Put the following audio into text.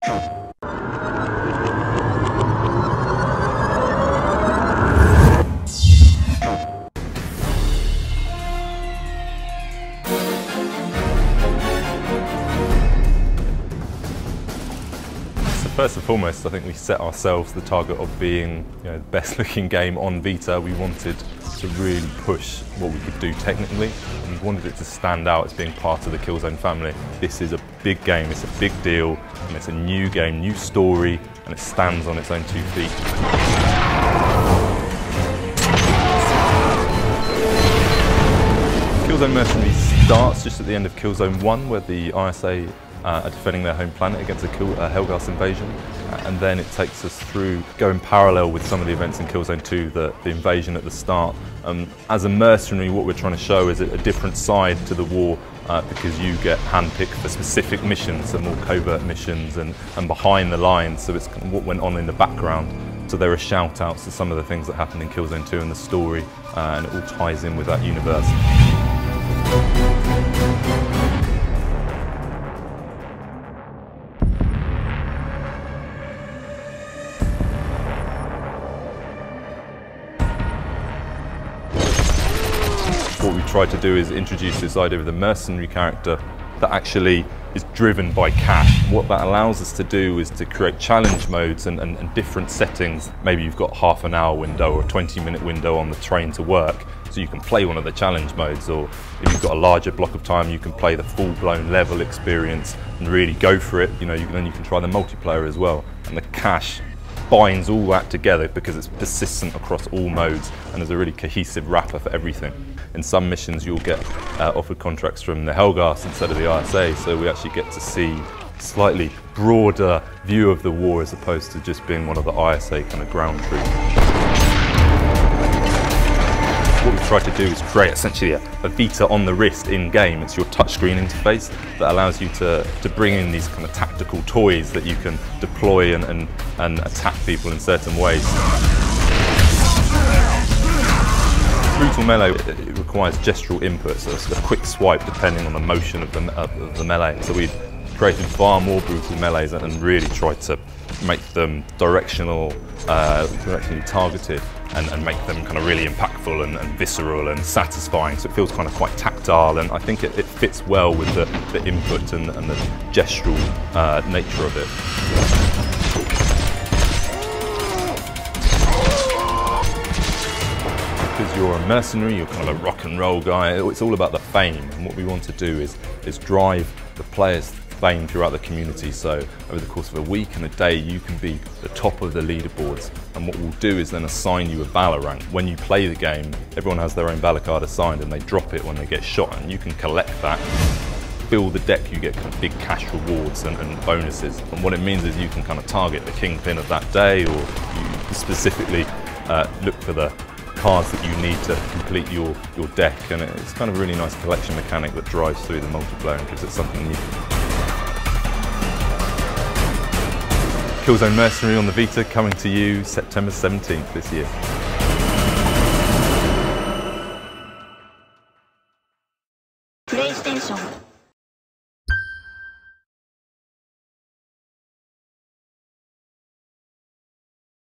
First and foremost, I think we set ourselves the target of being, the best looking game on Vita. We wanted to really push what we could do technically. We wanted it to stand out as being part of the Killzone family. This is a big game, it's a big deal, and it's a new game, new story, and it stands on its own 2 feet. Killzone Mercenary starts just at the end of Killzone 1, where the ISA are defending their home planet against a Helghast invasion, and then it takes us through, going parallel with some of the events in Killzone 2, the invasion at the start. As a mercenary, what we're trying to show is a different side to the war, because you get handpicked for specific missions, some more covert missions and behind the lines, so it's what went on in the background. So there are shout outs to some of the things that happened in Killzone 2 and the story, and it all ties in with that universe. What we tried to do is introduce this idea of the mercenary character that actually is driven by cash. What that allows us to do is to create challenge modes and different settings. Maybe you've got half an hour window or a 20-minute window on the train to work, so you can play one of the challenge modes, or if you've got a larger block of time, you can play the full-blown level experience and really go for it. Then you can try the multiplayer as well. And the cache binds all that together because it's persistent across all modes, and there's a really cohesive wrapper for everything. In some missions you'll get offered contracts from the Helghast instead of the ISA, so we actually get to see a slightly broader view of the war as opposed to just being one of the ISA kind of ground troops. What we've tried to do is create essentially a Vita on the wrist in-game. It's your touchscreen interface that allows you to bring in these kind of tactical toys that you can deploy and attack people in certain ways. Brutal melee, it requires gestural input, so it's a quick swipe depending on the motion of the melee. So we've created far more brutal melees and really tried to make them directionally targeted and make them kind of really impactful and visceral and satisfying. So it feels kind of quite tactile, and I think it fits well with the input and the gestural nature of it. Because you're a mercenary, you're kind of a rock and roll guy, it's all about the fame, and what we want to do is drive the players' fame throughout the community. So over the course of a week and a day you can be the top of the leaderboards, and what we'll do is then assign you a Valor rank. When you play the game, everyone has their own Valor card assigned and they drop it when they get shot, and you can collect that. Build the deck, you get kind of big cash rewards and bonuses, and what it means is you can kind of target the kingpin of that day, or you specifically look for the cards that you need to complete your deck, and it's kind of a really nice collection mechanic that drives through the multiplayer and gives it something new. Killzone Mercenary on the Vita, coming to you September 17th this year.